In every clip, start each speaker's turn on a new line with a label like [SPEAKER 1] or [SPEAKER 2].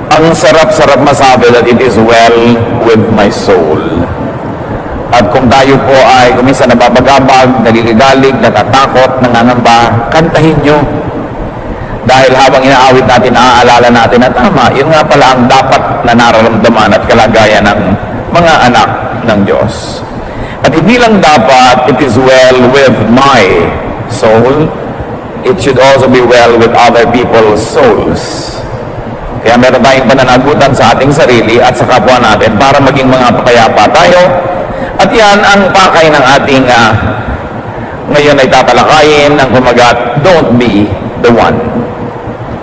[SPEAKER 1] Ang sarap-sarap masabi that it is well with my soul. At kung tayo po ay kuminsan nababagabag, naliligalig, natatakot, nangangamba, kantahin nyo. Dahil habang inaawit natin, naaalala natin na tama, yun nga pala ang dapat na nararamdaman at kalagayan ng mga anak ng Diyos. At hindi lang dapat, it is well with my soul, it should also be well with other people's souls. Kaya meron tayong pananagutan sa ating sarili at sa kapwa natin para maging mga pakayapa tayo. At yan ang pakay ng ating ngayon ay tatalakayin ng kumagat, don't be the one.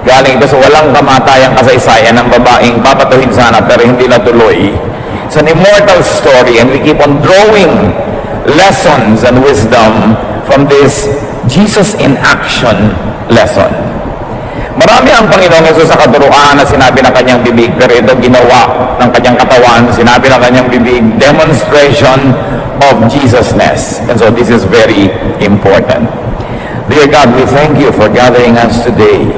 [SPEAKER 1] Galing ito sa walang kamatayang kasaysayan ng babaeng papatuhin sana pero hindi natuloy. It's an immortal story and we keep on drawing lessons and wisdom from this Jesus in action lesson. Marami ang Panginoong Yesus sa katuruan na sinabi ng kanyang bibig, pero ito ginawa ng kanyang katawan, sinabi ng kanyang bibig, demonstration of Jesusness. And so this is very important. Dear God, we thank you for gathering us today.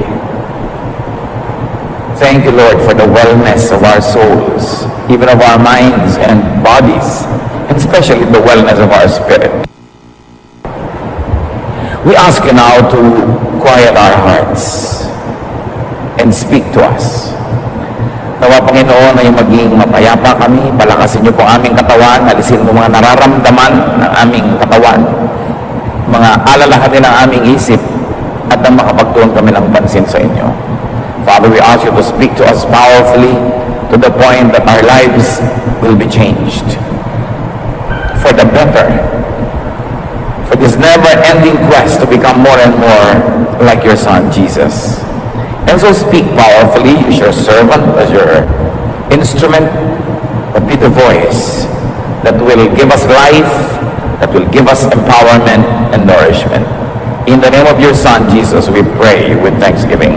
[SPEAKER 1] Thank you, Lord, for the wellness of our souls, even of our minds and bodies, and especially the wellness of our spirit. We ask you now to quiet our hearts and speak to us. Nawa Panginoon ay maging mapayapa kami, palakasin niyo po aming katawan, alisin mo mga nararamdaman ng aming katawan, mga alalahanin ng aming isip, at ang makapagtuon kami ng pansin sa inyo. Father, we ask you to speak to us powerfully to the point that our lives will be changed for the better, for this never-ending quest to become more and more like your Son, Jesus. And so speak powerfully, use your servant as your instrument, but be the voice that will give us life, that will give us empowerment and nourishment. In the name of your Son, Jesus, we pray with thanksgiving.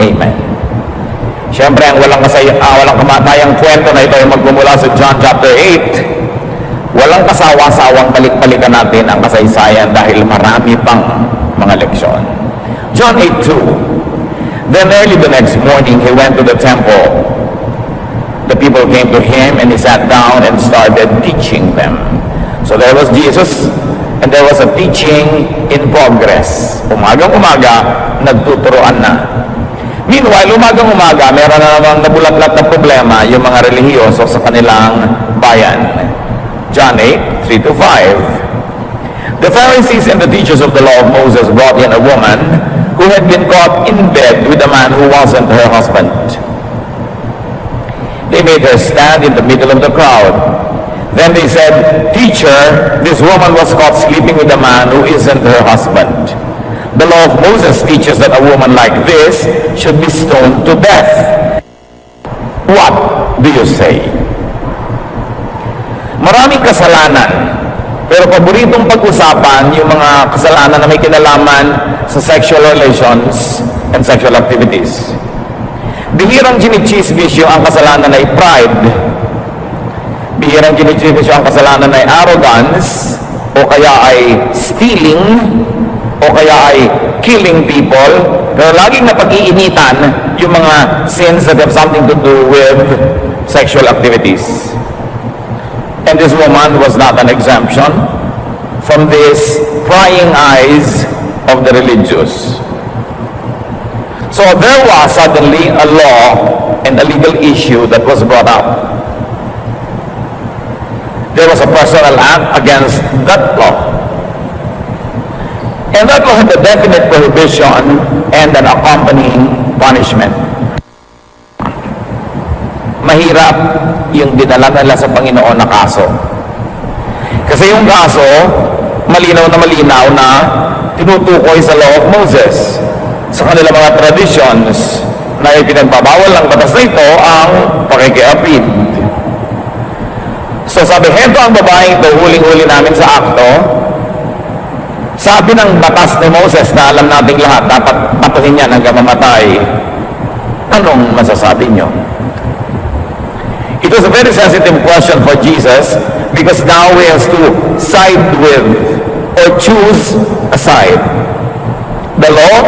[SPEAKER 1] Amen. Siyempre, ang walang kamatayang kwento na ito ay magmumula sa John chapter 8. Walang kasawa-sawang balik-balikan natin ang kasaysayan dahil marami pang mga leksyon. John 8:2. Then early the next morning, he went to the temple. The people came to him and he sat down and started teaching them. So there was Jesus and there was a teaching in progress. Umagang-umaga, nagtuturoan na. Meanwhile, umagang-umaga, meron na namang nabulat-lat na problema yung mga relihiyoso sa kanilang bayan. John 8:3-5. The Pharisees and the teachers of the law of Moses brought in a woman who had been caught in bed with a man who wasn't her husband. They made her stand in the middle of the crowd. Then they said, "Teacher, this woman was caught sleeping with a man who isn't her husband. The law of Moses teaches that a woman like this should be stoned to death. What do you say?" Maraming kasalanan, pero paboritong pag-usapan yung mga kasalanan na may kinalaman sa sexual relations and sexual activities. Bihirang ginichismisyo ang kasalanan ay pride. Bihirang ginichismisyo ang kasalanan ay arrogance, o kaya ay stealing, o kaya ay killing people. Pero laging napag-iinitan yung mga sins that have something to do with sexual activities. And this woman was not an exemption from these prying eyes of the religious. So there was suddenly a law and a legal issue that was brought up. There was a personal act against that law. And that law had a definite prohibition and an accompanying punishment. Mahirap yung dinala nila sa Panginoon na kaso. Kasi yung kaso, malinaw na tinutukoy sa law of Moses. Sa kanilang mga traditions na ipinagbabawal ng batas na ito ang pakikiapid. So sabi, heto ang babaeng ito, huling-huli namin sa akto. Sabi ng batas ni Moses na alam nating lahat, dapat patuhin niya hanggang mamatay. Anong masasabi niyo? It was a very sensitive question for Jesus because now he has to side with or choose a side. The law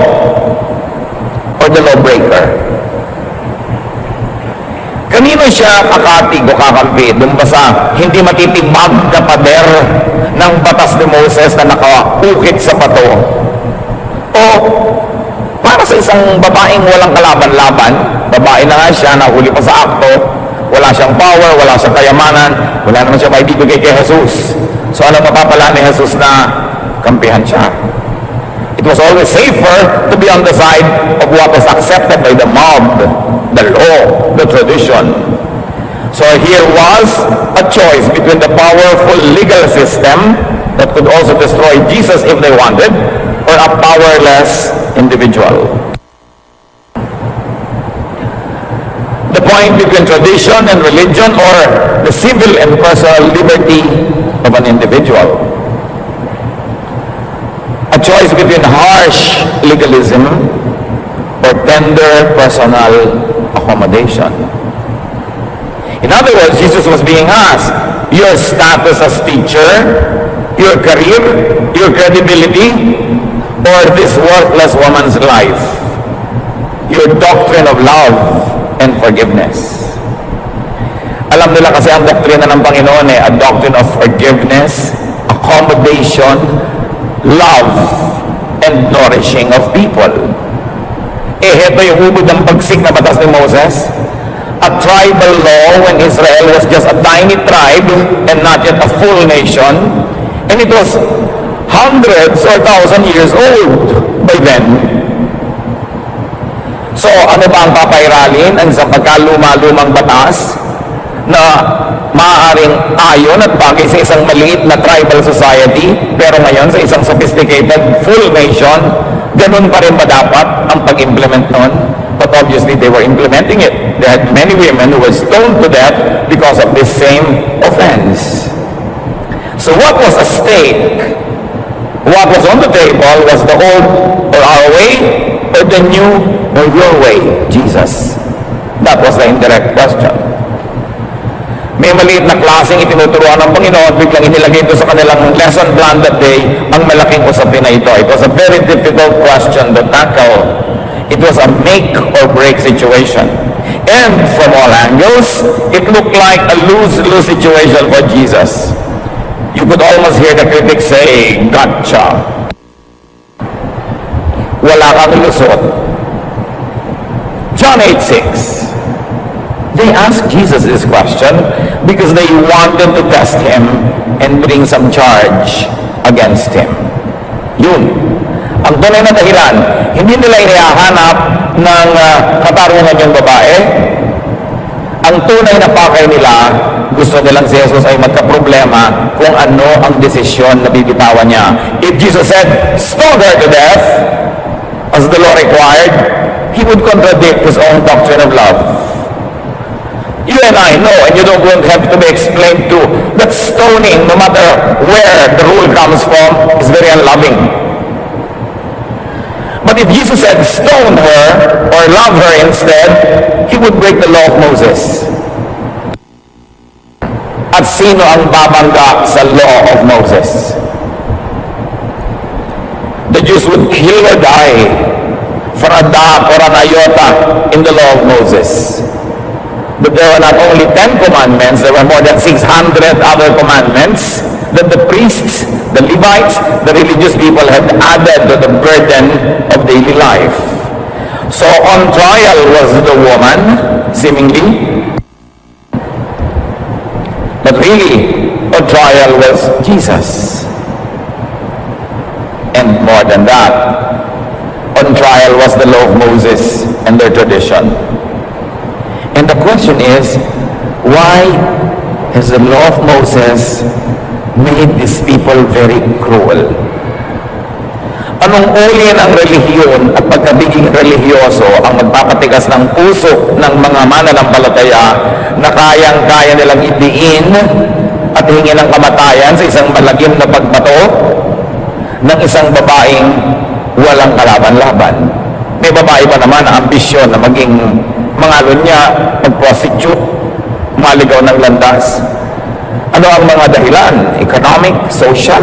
[SPEAKER 1] or the lawbreaker. kanino siya kakatig o kakampi? Doon ba sa hindi matitibag na pader ng batas ni Moses na nakaukit sa bato? O para sa isang babaeng walang kalaban-laban, babae na nga siya, nahuli pa sa akto, wala siyang power, wala siyang kayamanan, wala naman siya maibibigay kay Jesus. So ano mapapala ni Jesus na kampihan siya? It was always safer to be on the side of what was accepted by the mob, the law, the tradition. So here was a choice between the powerful legal system that could also destroy Jesus if they wanted, or a powerless individual. The point between tradition and religion, or the civil and personal liberty of an individual. A choice between harsh legalism or tender personal accommodation. In other words, Jesus was being asked, your status as teacher, your career, your credibility, or this worthless woman's life, your doctrine of love and forgiveness. Alam nila kasi ang doktrina ng Panginoon a doctrine of forgiveness, accommodation, love, and nourishing of people. Heto yung ubod ng pagsik na batas ni Moses. A tribal law when Israel was just a tiny tribe and not yet a full nation. And it was hundreds or 1,000 years old by then. So ano ba ang papairalin? Ang isang pagkaluma-lumang batas na maaaring ayon at bagay sa isang maliit na tribal society, pero ngayon sa isang sophisticated full nation, ganun pa rin ba dapat ang pag-implement nun? But obviously they were implementing it. They had many women who were stoned to death because of this same offense. So what was at stake? What was on the table was the old or our way, or the new or your way, Jesus. That was the indirect question. May maliit na klaseng itinuturuan ng Panginoon, biglang inilagay ito sa kanilang lesson plan that day, ang malaking usapin na ito. It was a very difficult question to tackle. It was a make or break situation. And from all angles, it looked like a lose-lose situation for Jesus. You could almost hear the critics say, gotcha. Wala kang lusot. John 8:6. They asked Jesus this question because they wanted to test him and bring some charge against him. Yun. Ang tunay na dahilan, hindi nila inihahanap ng katarungan yung babae. Ang tunay na pakay nila, gusto nilang si Jesus ay magkaproblema kung ano ang desisyon na bibitawan niya. If Jesus said, stone her to death, as the law required, he would contradict his own doctrine of love. You and I know, and you don't have to be explained to, that stoning, no matter where the rule comes from, is very unloving. But if Jesus said, stone her, or love her instead, he would break the law of Moses. At sino ang babangga sa law of Moses? The Jews would kill or die for a dot or an iota in the law of Moses. But there were not only 10 commandments, there were more than 600 other commandments that the priests, the Levites, the religious people had added to the burden of daily life. So on trial was the woman, seemingly, but really, on trial was Jesus. And more than that, on trial was the law of Moses and their tradition. And the question is, why has the law of Moses made these people very cruel? Anong uri ng relihiyon at pagkabiging religyoso ang magpapatigas ng puso ng mga mananampalataya na kayang-kaya nilang idiin at hingin ng kamatayan sa isang malagim na pagbato ng isang babaeng walang kalaban-laban? May babae pa naman na ambisyon na maging mangalon niya, mag-prostitute, maligaw ng landas. Ano ang mga dahilan? Economic, social,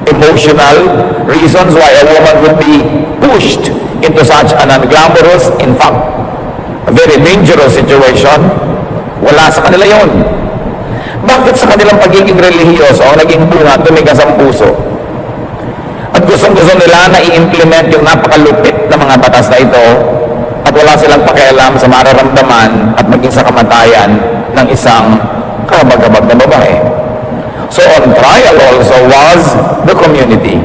[SPEAKER 1] emotional reasons why a woman would be pushed into such an unglamorous, in fact, a very dangerous situation. Wala sa kanila yon. Bakit sa kanilang pagiging relihiyoso ang naging bunga tumigas ang puso? At gustong-gusto nila na i-implement yung napakalupit na mga batas na ito at wala silang pakialam sa mararamdaman at maging sa kamatayan ng isang kabag-abag na babae. So on trial also was the community.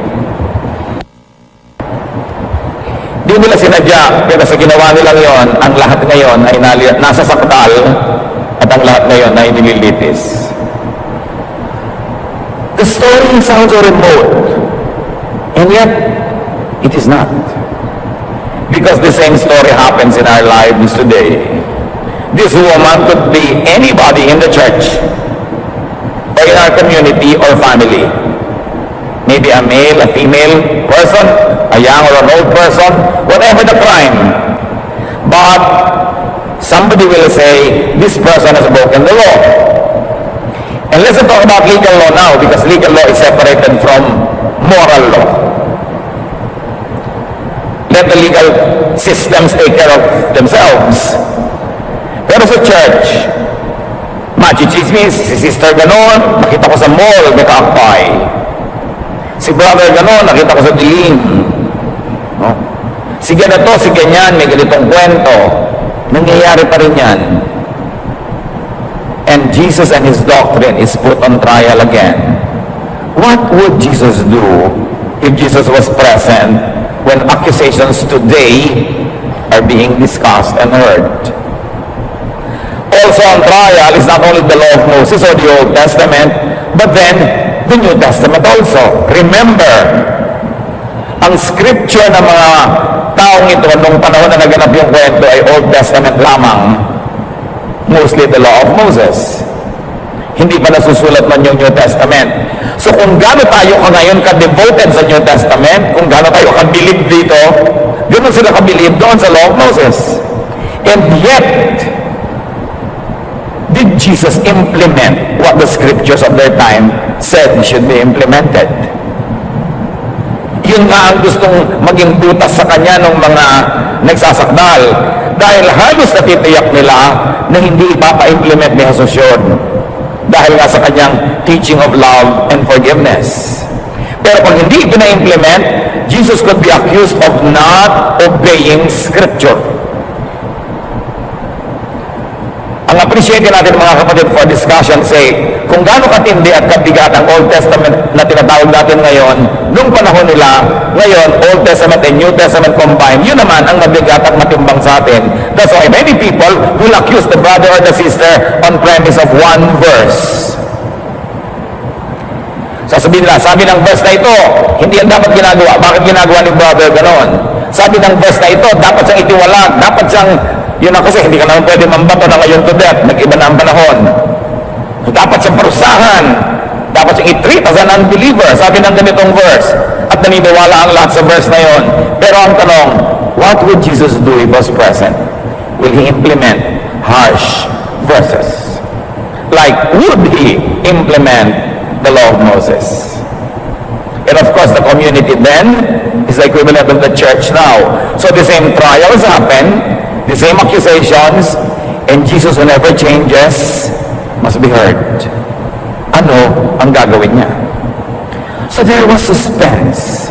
[SPEAKER 1] Di nila sinadya, pero sa ginawa nilang yon, ang lahat ngayon ay nasa sakdal at ang lahat ngayon ay nililitis. The story sounds so remote, and yet it is not. Because the same story happens in our lives today. This woman could be anybody in the church, or in our community or family. Maybe a male, a female person, a young or an old person, whatever the crime. But somebody will say, this person has broken the law. And let's not talk about legal law now, because legal law is separated from moral law. Let the legal systems take care of themselves. Pero sa church, machichismis, si sister ganon, nakita ko sa mall, may kaakpay. Si brother ganon, nakita ko sa dilim. No? Si ganito, si ganyan, may ganitong kwento. Nangyayari pa rin yan. And Jesus and His doctrine is put on trial again. What would Jesus do if Jesus was present when accusations today are being discussed and heard? Also on trial is not only the law of Moses or the Old Testament, but then the New Testament also. Remember, ang scripture ng mga taong ito nung panahon na naganap yung kwento ay Old Testament lamang, mostly the law of Moses. Hindi pa nasusulat man yung New Testament. So kung gaano tayo ngayon ka-devoted sa New Testament, kung gaano tayo ka-believe dito, ganoon sila ka-believe doon sa law of Moses. And yet, did Jesus implement what the scriptures of their time said should be implemented? Yun nga ang gustong maging butas sa kanya ng mga nagsasakdal. Dahil halos natitiyak nila na hindi ipapa-implement ni Jesus yun. Dahil nga sa kanyang teaching of love and forgiveness. Pero pag hindi pina-implement, Jesus could be accused of not obeying scripture. Ang appreciate natin mga kapatid for discussion sake, kung gaano katindi at kabigat ang Old Testament na tinatawag natin ngayon, nung panahon nila, ngayon, Old Testament and New Testament combined, yun naman ang mabigat at matimbang sa atin. That's why many people will accuse the brother or the sister on premise of one verse. Sasabihin nila, sabi ng verse na ito, hindi yan dapat ginagawa. Bakit ginagawa ni brother ganon? Sabi ng verse na ito, dapat siyang itiwalag, dapat siyang yun ang kasi, hindi ka naman pwede mambato na ngayon to death. Nag-iba na ang panahon. Dapat siyang parusahan. Dapat siyang i-treat as an unbeliever. Sabi ng ganitong verse. At naniniwala ang lahat sa verse na yun. Pero ang tanong, what would Jesus do if he was present? Will he implement harsh verses? Like, would he implement the law of Moses? And of course, the community then is the equivalent of the church now. So the same trials happen, the same accusations, and Jesus, who never changes, must be heard. Ano ang gagawin niya? So there was suspense.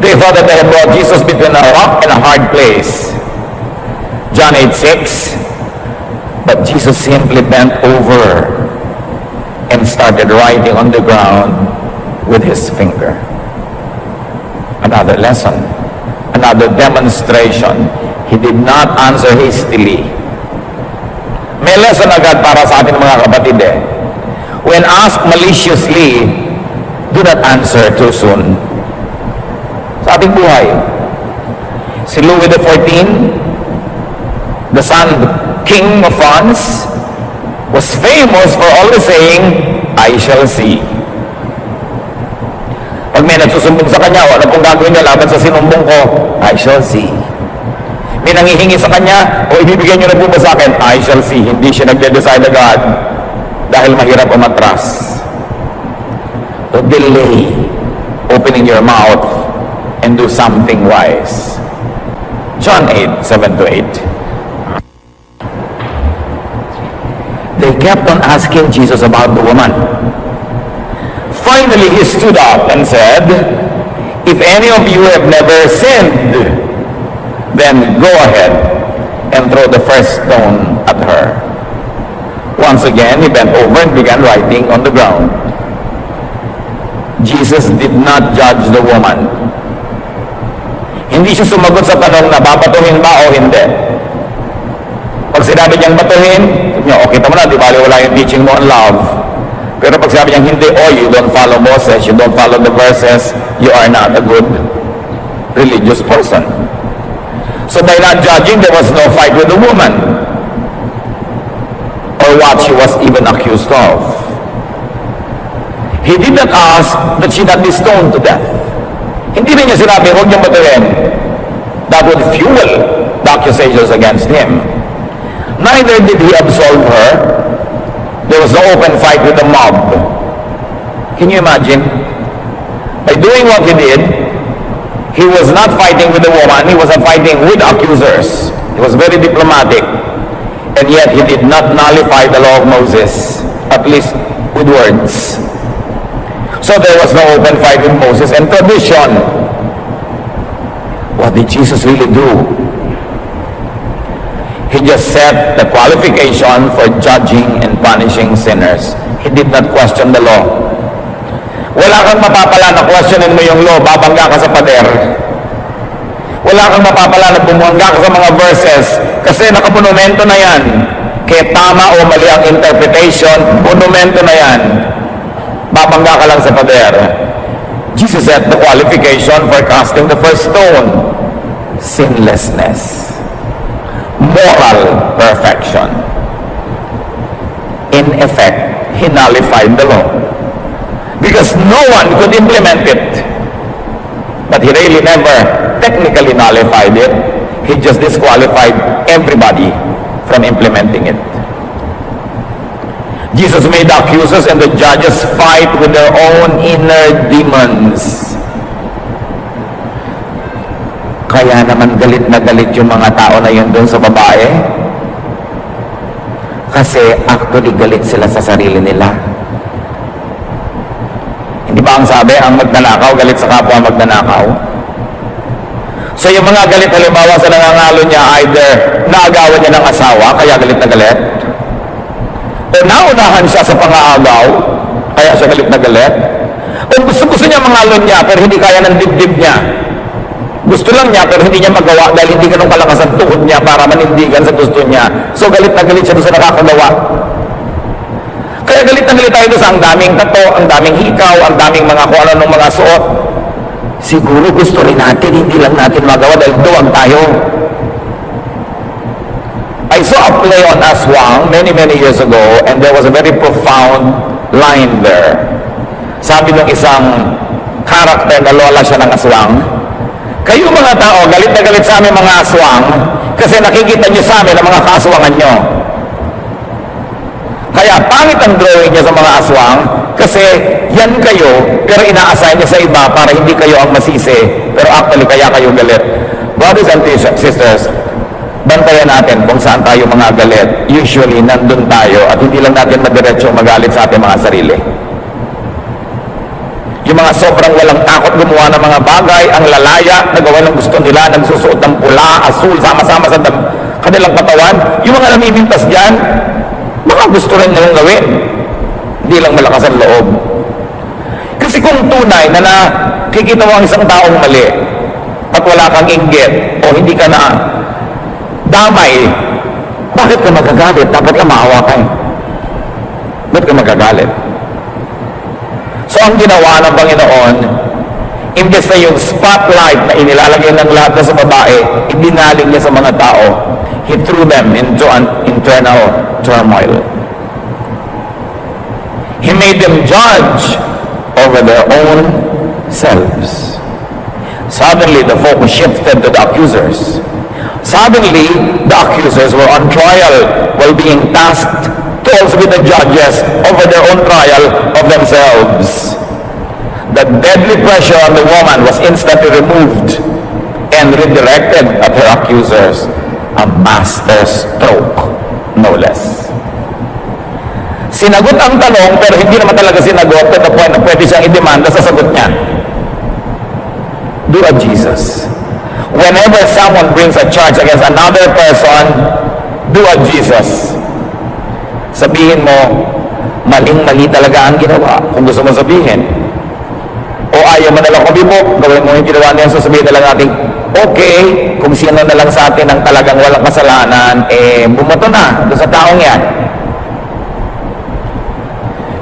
[SPEAKER 1] They thought that they had brought Jesus between a rock and a hard place. John 8:6. But Jesus simply bent over and started writing on the ground with his finger. Another lesson. Another demonstration. He did not answer hastily. May lesson agad para sa atin mga kapatid eh. When asked maliciously, do not answer too soon. Sa ating buhay. Si Louis XIV, the son king of France, was famous for always saying, I shall see. Pag may nagsusumbong sa kanya, wala pong gagawin niya laban sa sinumbong ko, I shall see. May nangihingi sa kanya, o ibibigay niyo na po ba sa akin, I shall see. Hindi siya nagde-decide agad dahil mahirap umatras. So delay opening your mouth and do something wise. John 8:7-8. kept on asking Jesus about the woman. Finally, he stood up and said, "If any of you have never sinned, then go ahead and throw the first stone at her." Once again, he bent over and began writing on the ground. Jesus did not judge the woman. Hindi siya sumagot sa tanong na babatuhin ba o hindi. Pag sinabi niyang batuhin, okay tama na, di ba wala yung teaching mo on love. Pero pag sinabi niyang hindi, you don't follow Moses, you don't follow the verses, you are not a good religious person. So by not judging, there was no fight with the woman or what she was even accused of. He did not ask that she not be stoned to death. Hindi rin niya sinabi, huwag niyang batuhin. That would fuel the accusations against him. Neither did he absolve her. There was no open fight with the mob. Can you imagine? By doing what he did, he was not fighting with the woman, he was fighting with accusers. He was very diplomatic. And yet he did not nullify the law of Moses, at least with words. So there was no open fight with Moses and tradition. What did Jesus really do? He just set the qualification for judging and punishing sinners. He did not question the law. Wala kang mapapala na questionin mo yung law, babangga ka sa pader. Wala kang mapapala na bumangga ka sa mga verses kasi nakamonumento na yan. Kaya tama o mali ang interpretation, monumento na yan. Babangga ka lang sa pader. Jesus set the qualification for casting the first stone. Sinlessness. Moral perfection. In effect, he nullified the law. Because no one could implement it. But he really never technically nullified it. He just disqualified everybody from implementing it. Jesus made the accusers and the judges fight with their own inner demons. Kaya naman galit na galit yung mga tao na yun doon sa babae. Kasi actually galit sila sa sarili nila. Hindi ba ang sabi, ang magnanakaw, galit sa kapwa magnanakaw? So yung mga galit halimbawa sa nangangalo niya, either naagawan niya ng asawa, kaya galit na galit, o naunahan siya sa pangaagaw, kaya siya galit na galit, o gusto niya mangalo niya, pero hindi kaya ng dibdib niya. Gusto lang niya, pero hindi niya magawa dahil hindi ganun kalakas ang tuhod niya para manindigan sa gusto niya. So galit na galit siya doon sa nakakagawa. Kaya galit na galit tayo doon sa ang daming tato, ang daming hikaw, ang daming mga kung ano ng mga suot. Siguro gusto rin natin, hindi lang natin magawa dahil duwag tayo. I saw a play on aswang many years ago and there was a very profound line there. Sabi ng isang karakter na lola siya ng aswang, kayo mga tao, galit na galit sa aming mga aswang kasi nakikita niyo sa amin ang mga kaaswangan niyo. Kaya pangit ang drawing niya sa mga aswang kasi yan kayo pero ina-assign niya sa iba para hindi kayo ang masisi pero actually kaya kayo galit. Brothers and sisters, bantayan natin kung saan tayo mga galit. Usually, nandun tayo at hindi lang natin madiretso magalit sa ating mga sarili. Yung mga sobrang walang takot gumawa ng mga bagay, ang lalaya, nagawa ng gusto nila, nagsusuot ng pula, asul, sama-sama sa kanilang katawan, yung mga namimintas dyan, baka gusto rin nilang gawin. Hindi lang malakas ang loob. Kasi kung tunay na nakikita mo ang isang taong mali at wala kang inggit o hindi ka na damay, bakit ka magagalit? Dapat ka maawa ka. Bakit ka magagalit? So ang ginawa ng Panginoon, imbes na yung spotlight na inilalagay ng lahat na sa babae, ibinaling niya sa mga tao. He threw them into an internal turmoil. He made them judge over their own selves. Suddenly, the focus shifted to the accusers. Suddenly, the accusers were on trial while being tasked to also be the judges over their own trial of themselves. The deadly pressure on the woman was instantly removed and redirected at her accusers. A master stroke, no less. Sinagot ang tanong, pero hindi naman talaga sinagot to the point na pwede siyang idemanda sa sagot niya. Do a Jesus. Whenever someone brings a charge against another person, do a Jesus. Sabihin mo, maling-mali talaga ang ginawa, kung gusto mo sabihin. O ayaw mo nalang kumibok, gawin mo yung ginawa niya, sasabihin na lang natin, okay, kung sino na lang sa atin ang talagang walang kasalanan, bumoto na doon sa taong yan.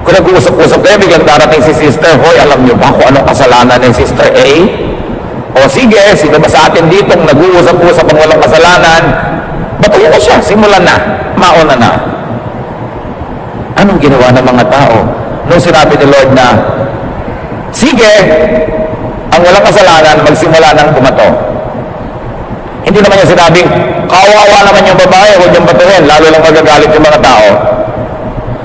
[SPEAKER 1] Kung nag-uusap-usap kayo, biglang darating si Sister, hoy, alam niyo ba kung anong kasalanan ng Sister A? O sige, sino ba sa atin dito nag-uusap-usap ang walang kasalanan? Batayan na siya, simulan na, mauna na. Anong ginawa ng mga tao? Nung sinabi ni Lord na, sige, ang walang kasalanan, magsimula ng bumato. Hindi naman niya sinabing, kawawa naman yung babae, huwag niyong batuhin, lalo lang magagalit yung mga tao.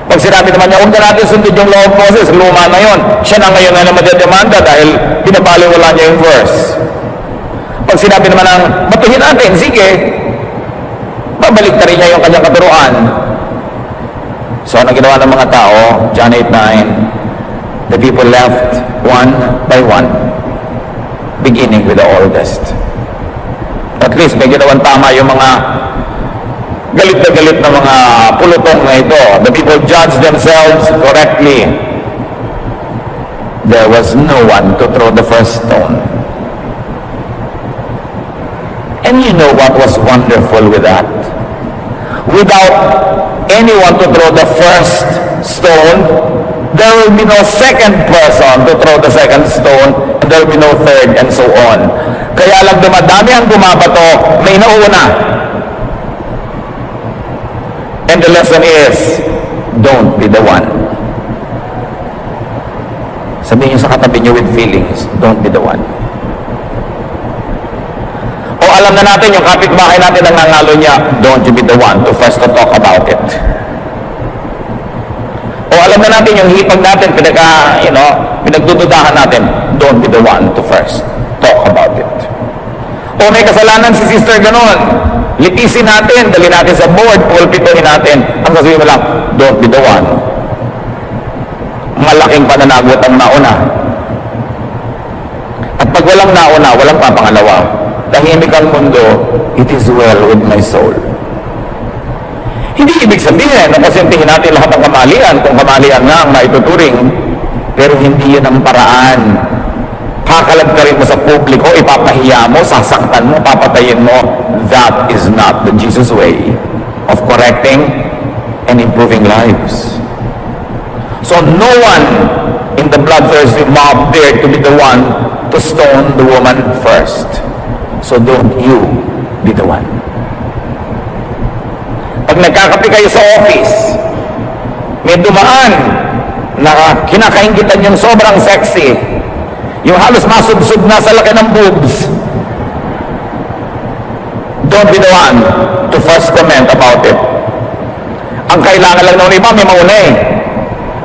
[SPEAKER 1] Pag sinabi naman niya, huwag na natin sundin yung law of Moses, luma na yun. Siya na ngayon na madedemanda dahil pinabaliwala niya yung verse. Pag sinabi naman ng, batuhin natin, sige, babalik na rin niya yung kanyang katuruan. So, ano ginawa ng mga tao? John 8:9, the people left one by one, beginning with the oldest. At least, may ginawang tama yung mga galit na galit na mga pulutong na ito. The people judged themselves correctly. There was no one to throw the first stone. And you know what was wonderful with that? Without anyone to throw the first stone, there will be no second person to throw the second stone, and there will be no third, and so on. Kaya lang dumadami ang bumabato, may nauna. And the lesson is, don't be the one. Sabihin niyo sa katabi niyo with feelings, don't be the one. O alam na natin, yung kapitbahay natin ang nangalo niya, don't you be the one to first to talk about it. O alam na natin, yung hipag natin, pinagdududahan natin, don't be the one to first talk about it. O may kasalanan si sister ganon, litisin natin, dali natin sa board, pulpituhin natin, ang sasabihin mo lang, don't be the one. Malaking pananagot ang nauna. At pag walang nauna, walang papangalawa. Tahimik ang mundo, it is well with my soul. Hindi ibig sabihin na pasintihin natin lahat ng kamalian, kung kamalian nga ang maituturing, pero hindi yun ang paraan. Kakalag ka rin mo sa publiko, ipapahiya mo, sasaktan mo, papatayin mo. That is not the Jesus way of correcting and improving lives. So no one in the bloodthirsty mob dared to be the one to stone the woman first. So don't you be the one. Pag nagkakape kayo sa office, may dumaan na kinakaingitan yung sobrang sexy, yung halos masubsub na sa laki ng boobs. Don't be the one to first comment about it. Ang kailangan lang ng iba, may mauna eh.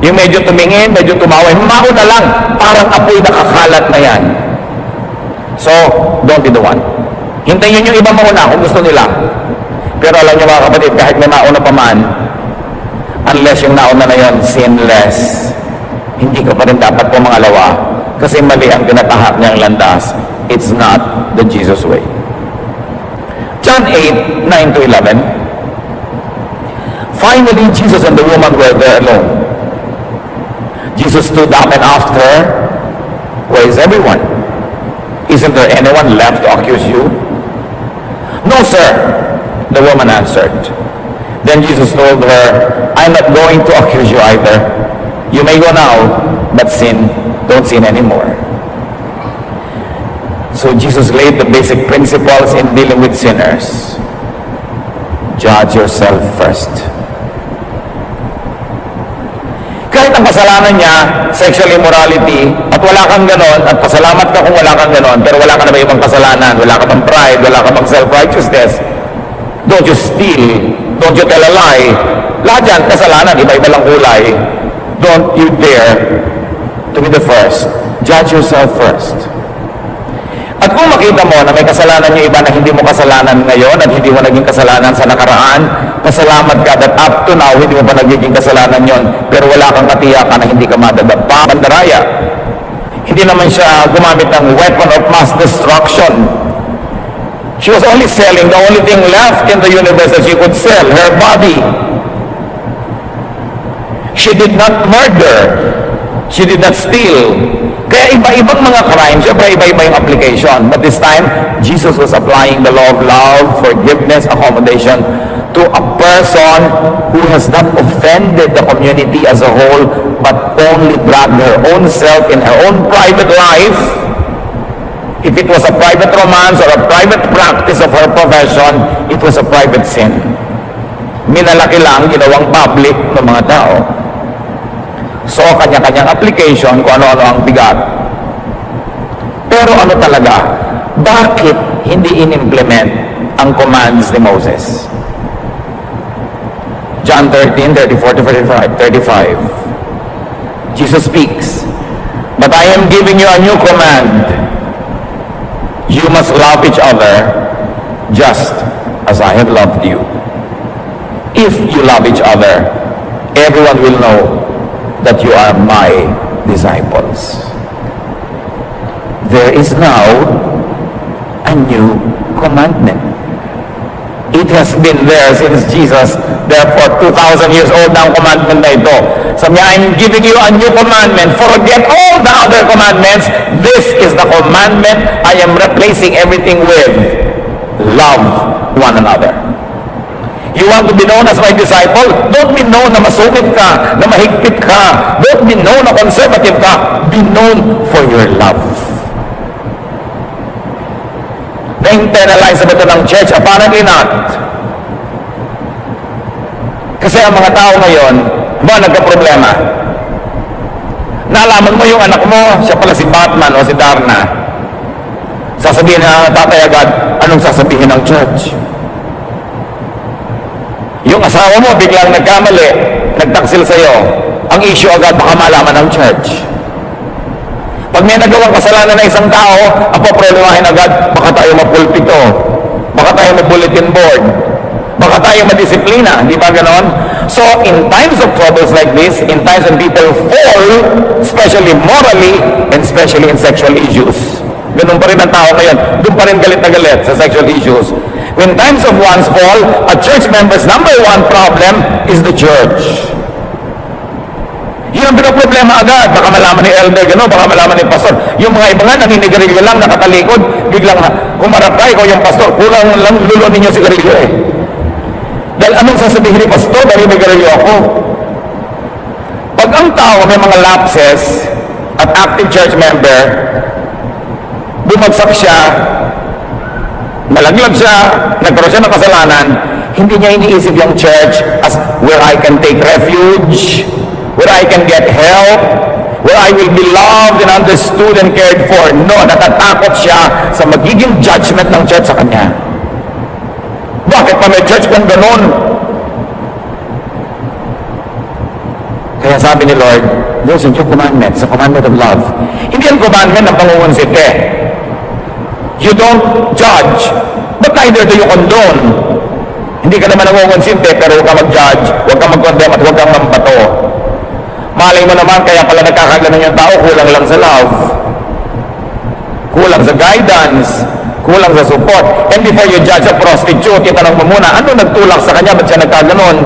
[SPEAKER 1] Yung medyo tumingin, medyo tumaway, mauna lang, parang apoy nakakalat na yan. So, don't be the one. Hintayin yung iba mauna kung gusto nila. Pero alam niyo mga kapatid, kahit may mauna pa man, unless yung nauna na yon sinless, hindi ka pa rin dapat pumangalawa kasi mali ang tinatahak niyang landas. It's not the Jesus way. John 8:9-11. Finally, Jesus and the woman were there alone. Jesus stood up and asked her, where is everyone? Isn't there anyone left to accuse you? No, sir, the woman answered. Then Jesus told her, I'm not going to accuse you either. You may go now, but don't sin anymore. So Jesus laid the basic principles in dealing with sinners. Judge yourself first. Kahit ang kasalanan niya, sexual immorality, at wala kang ganon, at pasalamat ka kung wala kang ganon, pero wala ka na ba ibang kasalanan, wala ka bang pride, wala ka bang self-righteousness, don't you steal, don't you tell a lie, lahat yan, kasalanan, iba-iba lang kulay, don't you dare to be the first, judge yourself first. At kung makita mo na may kasalanan yung iba na hindi mo kasalanan ngayon at hindi mo naging kasalanan sa nakaraan, pasalamat ka that up to now, hindi mo pa nagiging kasalanan yon, pero wala kang katiyakan na hindi ka madadapa. Pandaraya, hindi naman siya gumamit ng weapon of mass destruction. She was only selling the only thing left in the universe that she could sell, her body. She did not murder. She did not steal. Kaya iba-ibang mga crime, syempre iba-iba yung application. But this time, Jesus was applying the law of love, forgiveness, accommodation to a person who has not offended the community as a whole, but only dragged her own self in her own private life. If it was a private romance or a private practice of her profession, it was a private sin. Minalaki lang, ginawang public ng mga tao. So, kanya-kanyang application kung ano-ano ang bigat. Pero ano talaga? Bakit hindi in-implement ang commands ni Moses? John 13, 34 to 35. Jesus speaks, "But I am giving you a new command. You must love each other just as I have loved you. If you love each other, everyone will know that you are my disciples." There is now a new commandment. It has been there since Jesus, therefore 2,000 years old na ang commandment na ito. Sabi niya, "I'm giving you a new commandment. Forget all the other commandments. This is the commandment I am replacing everything with. Love one another." You want to be known as my disciple? Don't be known na masungit ka, na mahigpit ka. Don't be known na conservative ka. Be known for your love. Na-internalize ba ito ng church? Apparently not. Kasi ang mga tao ngayon, nagka-problema. Naalaman mo yung anak mo, siya pala si Batman o si Darna. Sasabihin na tatay agad, anong sasabihin ng church? Yung asawa mo, biglang nagkamali, nagtaksil sa'yo, ang issue agad, baka malaman ng church. Pag may nagawang kasalanan na isang tao, ang paproblemahin agad, baka tayo mapulpito, baka tayo ma-bulletin board, baka tayo madisiplina, di ba ganon? So, in times of troubles like this, in times when people fall, especially morally, and especially in sexual issues, ganun pa rin ang tao ngayon, doon pa rin galit na galit sa sexual issues. When times of one's fall, a church member's number one problem is the church. Yun ang pinaproblema agad. Baka malaman ni elder, gano'n, baka malaman ni pastor. Yung mga iba nga, naninigarilyo lang, nakatalikod, biglang kumarap ka, ikaw yung pastor, kulang lang lulo ninyo sigarilyo eh. Dahil anong sasabihin ni pastor, dahil may garilyo ako? Pag ang tao may mga lapses at active church member, bumagsak siya, nalaglag siya, nagkaroon siya ng kasalanan, hindi niya iniisip yung church as where I can take refuge, where I can get help, where I will be loved and understood and cared for. No, natatakot siya sa magiging judgment ng church sa kanya. Bakit pa may church kung ganun? Kaya sabi ni Lord, there's a new commandment, it's a commandment of love. Hindi ang commandment ng pangungunsite. You don't judge, but neither do you condone. Hindi ka naman nangungunsinte, pero huwag ka mag-judge, huwag ka mag-condemn at huwag kang mambato. Malay mo naman, kaya pala nagkakaganon yung tao, kulang lang sa love, kulang sa guidance, kulang sa support. And before you judge a prostitute, itanong mo muna, ano nagtulak sa kanya, ba't siya nagkaganon?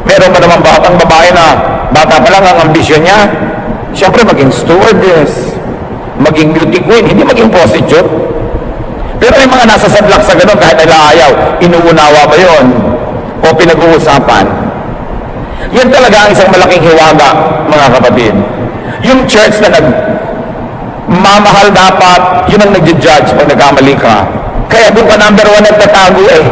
[SPEAKER 1] Meron ba naman batang babae na bata pa lang ang ambisyon niya? Siyempre maging stewardess, maging beauty queen, hindi maging prostitute. Pero may mga nasa sadlak sa ganon kahit nila ayaw. Inuunawa ba yon? O pinag-uusapan? Yan talaga ang isang malaking hiwaga, mga kapatid. Yung church na nagmamahal dapat, yun ang nag-judge pag nagkamali ka. Kaya doon ka number one nagtatago eh.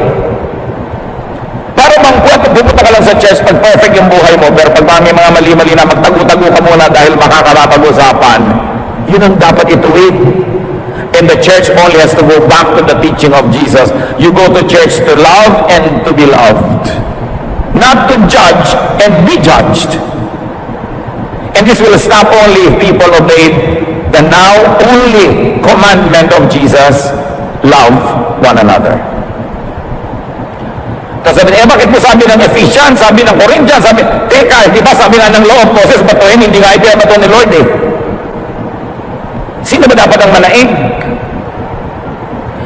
[SPEAKER 1] Para bang pupunta ka lang sa church pag perfect yung buhay mo, pero pag may mga mali-mali na magtago-tago ka muna dahil makakapag-usapan, yun ang dapat ituwid. And the church only has to go back to the teaching of Jesus. You go to church to love and to be loved. Not to judge and be judged. And this will stop only if people obeyed the now only commandment of Jesus, love one another. Kasi bakit mo sabi ng Ephesians, sabi ng Corinthians, sabi, teka, di ba sabi nga ng law of Moses, batuhin, hindi nga ipinabato ni Lord eh. Sino ba dapat ang manaig?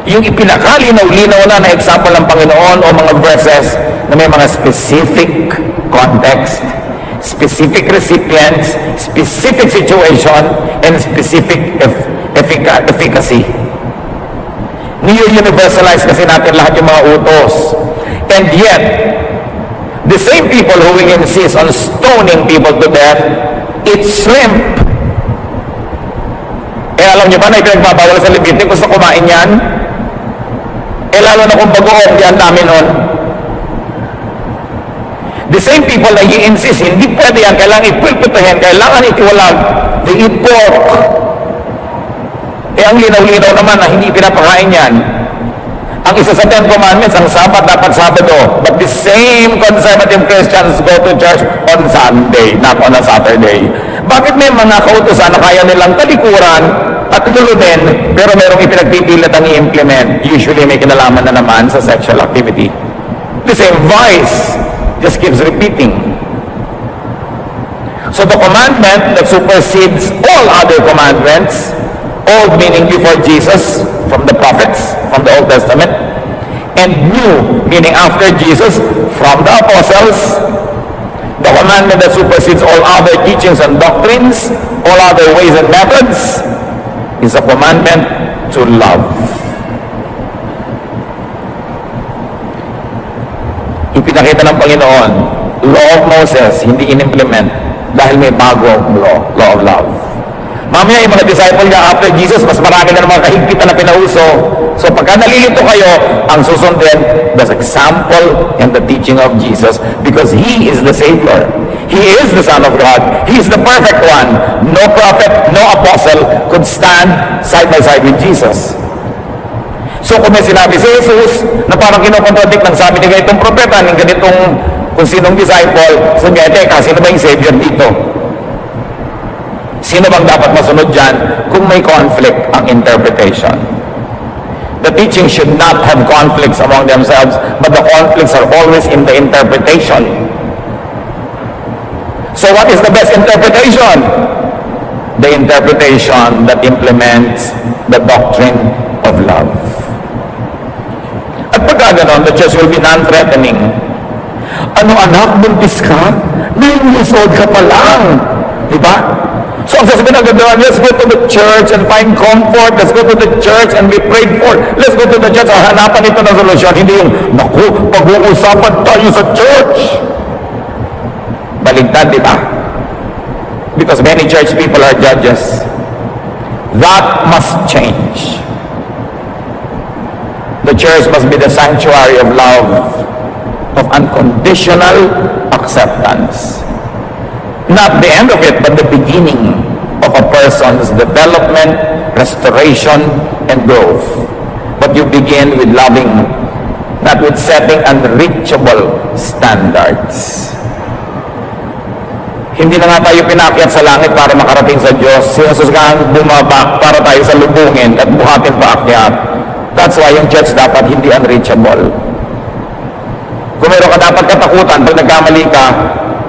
[SPEAKER 1] Yung ipinakalinaw-linaw na example ng Panginoon o mga verses na may mga specific context, specific recipients, specific situation, and specific efficacy. Universalize kasi natin lahat yung mga utos. And yet, the same people who will insist on stoning people to death, eat shrimp. Alam niyo ba na ipinagbabawal sa Leviticus na kumain yan? Lalo na kung bagoong, di ang dami nun. The same people na i-insist, hindi pwede yan, kailangan ipulputahin, kailangan itiwalag, they eat pork. Ang linaw-linaw naman na hindi pinapakain yan. Ang isa sa 10 Commandments, ang Sabat dapat Sabado. But the same conservative Christians go to church on Sunday, not on a Saturday. Bakit may mga kautusan na kaya nilang talikuran at lulunin, pero merong ipinagpipilit ang i-implement? Usually may kinalaman na naman sa sexual activity. The same vice just keeps repeating. So the commandment that supersedes all other commandments, old meaning before Jesus, from the prophets, from the Old Testament, and new meaning after Jesus, from the apostles, the commandment that supersedes all other teachings and doctrines, all other ways and methods, is a commandment to love. Ipinakita ng Panginoon, law of Moses, hindi in-implement dahil may bagong law of love. Mamaya yung mga disciple niya after Jesus, mas marami na mga kahigpitan na pinauso. So pagka nalilito kayo, ang susundin, the example and the teaching of Jesus, because He is the Savior. He is the Son of God. He is the perfect one. No prophet, no apostle could stand side by side with Jesus. So kung may sinabi si Jesus na parang kinokontradict ng sabi ni ganitong propeta, ng ganitong kung sinong disciple, sabi niya, teka, sino ba yung Savior dito? Sino bang dapat masunod dyan kung may conflict ang interpretation? The teaching should not have conflicts among themselves, but the conflicts are always in the interpretation. So what is the best interpretation? The interpretation that implements the doctrine of love. At pagka ganon, the church will be non-threatening. Ano anak, buntis ka? 9 years old ka pa lang. Diba? So ang sasabihin ng ganda, let's go to the church and find comfort. Let's go to the church and be prayed for. Let's go to the church. Hanapan ito ng solusyon. Hindi yung, naku, pag-uusapan tayo sa church. Baligtad, di ba? Because many church people are judges. That must change. The church must be the sanctuary of love, of unconditional acceptance. Not the end of it, but the beginning of a person's development, restoration, and growth. But you begin with loving, not with setting unreachable standards. Hindi na nga tayo pinakyat sa langit para makarating sa Diyos. Si Jesus nga ang bumaba para tayo sa lubungin at buhatin paakyat. That's why yung church dapat hindi unreachable. Kung meron ka dapat katakutan pag nagkamali ka,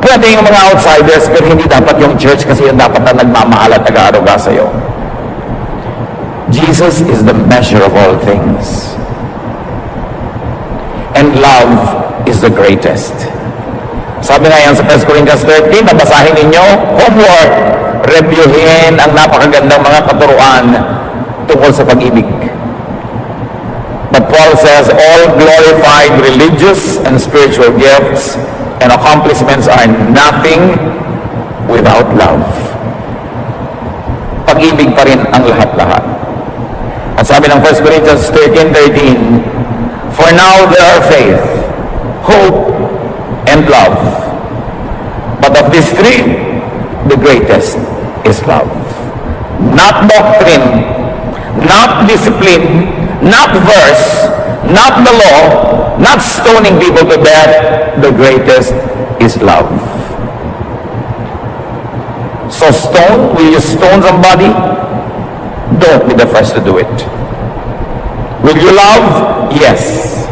[SPEAKER 1] pwede yung mga outsiders, pero hindi dapat yung church kasi yung dapat na nagmamahal at nag-aaruga sa'yo. Jesus is the measure of all things. And love is the greatest. Sabi nga yan sa 1 Corinthians 13, nabasahin ninyo, homework, reviewin ang napakagandang mga katuruan tungkol sa pag-ibig. But Paul says, all glorified religious and spiritual gifts and accomplishments are nothing without love. Pag-ibig pa rin ang lahat-lahat. At sabi ng 1 Corinthians 13:13, for now there are faith, hope, and love. But of these three, the greatest is love. Not doctrine, not discipline, not verse, not the law, not stoning people to death. The greatest is love. So stone, will you stone somebody? Don't be the first to do it. Will you love? Yes.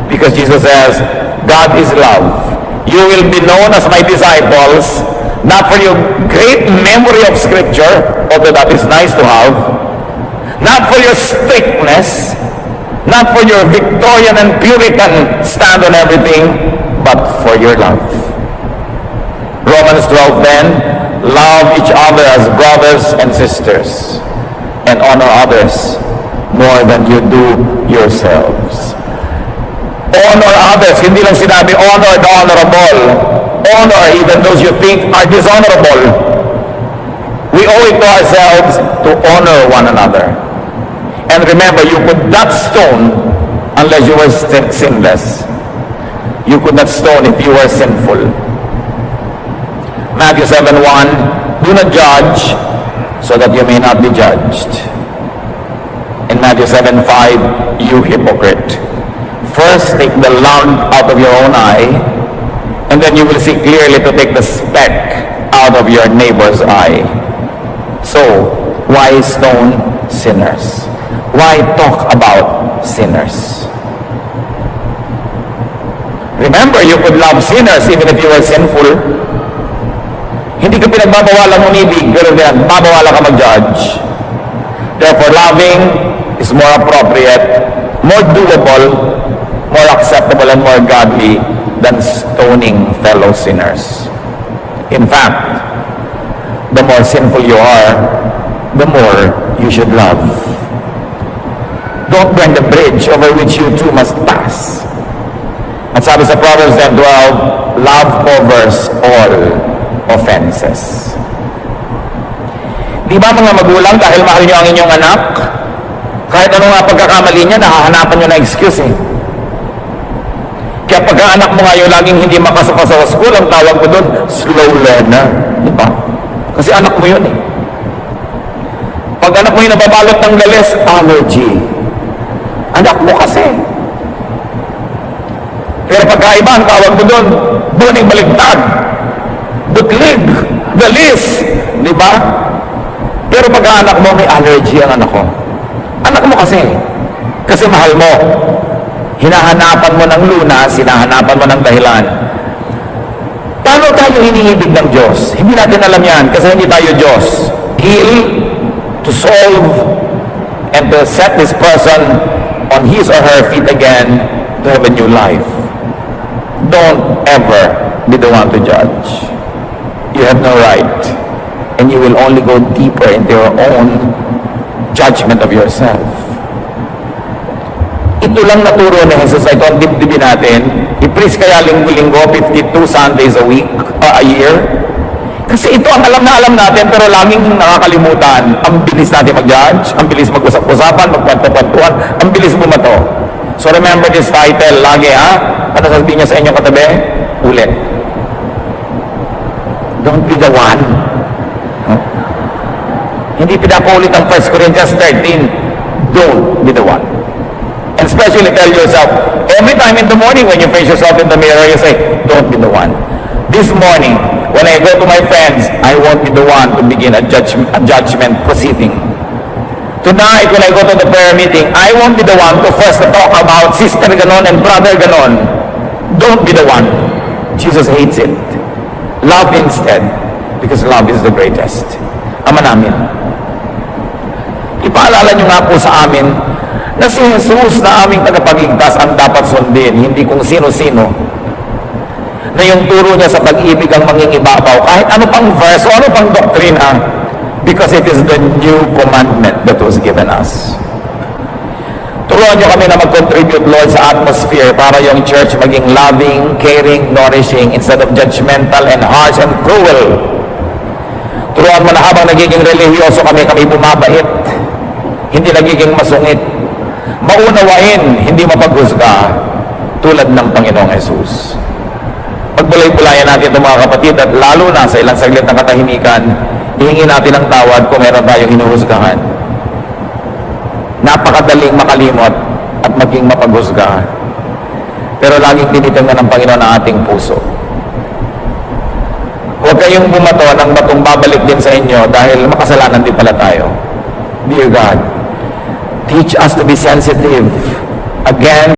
[SPEAKER 1] Because Jesus says, God is love. You will be known as my disciples, not for your great memory of Scripture, although that is nice to have, not for your strictness, not for your Victorian and Puritan stand on everything, but for your love. Romans 12 then, love each other as brothers and sisters, and honor others more than you do yourselves. Honor others, hindi lang sinabi honor the honorable. Honor even those you think are dishonorable. We owe it to ourselves to honor one another. And remember, you could not stone unless you were sinless. You could not stone if you were sinful. Matthew 7:1, do not judge so that you may not be judged. In Matthew 7:5, you hypocrite. First take the log out of your own eye, and then you will see clearly to take the speck out of your neighbor's eye. So, why stone sinners? Why talk about sinners? Remember, you could love sinners even if you were sinful. Hindi ka pinagbabawalang umibig, pero pinagbabawalan ka mag-judge. Therefore, loving is more appropriate, more doable, more acceptable, and more godly than stoning fellow sinners. In fact, the more sinful you are, the more you should love. Don't burn the bridge over which you too must pass. At sabi sa Proverbs 10:12, love covers all offenses. Di ba mga magulang, dahil mahal niyo ang inyong anak, kahit ano nga pagkakamali niya, nahahanapan niyo na excuse eh. Kaya pagka anak mo nga yung laging hindi makasama sa school, ang tawag mo doon, slow learner. Di ba? Kasi anak mo yun eh. Pag anak mo yung nababalot ng galis, allergy. Anak mo kasi. Pero pagkaiba, ang tawag mo doon, buning baligtad, butlig, galis. Di ba? Pero pagka anak mo, may allergy ang anak ko. Anak mo kasi. Kasi mahal mo. Hinahanapan mo ng lunas, hinahanapan mo ng dahilan. Paano tayo hinihilig ng Diyos? Hindi natin alam yan kasi hindi tayo Diyos. Heal, to solve, and to set this person on his or her feet again to have a new life. Don't ever be the one to judge. You have no right. And you will only go deeper into your own judgment of yourself. Ito lang naturo ni Jesus ay ito ang dibdibin natin. I-preach kaya linggo-linggo, 52 Sundays a week, a year. Kasi ito ang alam na alam natin, pero laging nakakalimutan. Ang bilis natin mag-judge, ang bilis mag-usap-usapan, magkwanto-kwantuan, ang bilis bumato. So remember this title lagi ha? Ano sasabihin niya sa inyong katabi? Ulit. Don't be the one. Huh? Hindi pinapaulit ang 1 Corinthians 13. Don't be the one. And especially tell yourself, every time in the morning when you face yourself in the mirror, you say, don't be the one. This morning, when I go to my friends, I won't be the one to begin a judgment proceeding. Tonight, when I go to the prayer meeting, I won't be the one to first talk about sister ganon and brother ganon. Don't be the one. Jesus hates it. Love instead, because love is the greatest. Ama namin, ipaalala nyo nga po sa amin na si Jesus na aming tagapagligtas ang dapat sundin, hindi kung sino-sino. Na yung turo niya sa pag-ibig ang mangingibabaw, kahit ano pang verse o ano pang doktrina, because it is the new commandment that was given us. Turuan niyo kami na mag-contribute, Lord, sa atmosphere para yung church maging loving, caring, nourishing, instead of judgmental and harsh and cruel. Turuan mo na habang nagiging religyoso kami bumabait, hindi nagiging masungit, maunawain, hindi mapaghusga, tulad ng Panginoong Jesus. Pagbulay-bulayan natin itong mga kapatid at lalo na sa ilang saglit ng katahimikan, hihingi natin ang tawad kung meron tayong hinuhusgahan. Napakadaling makalimot at maging mapaghusga. Pero laging tinitingnan ng Panginoon ang ating puso. Huwag kayong bumato ng batong babalik din sa inyo dahil makasalanan din pala tayo. Dear God, teach us to be sensitive again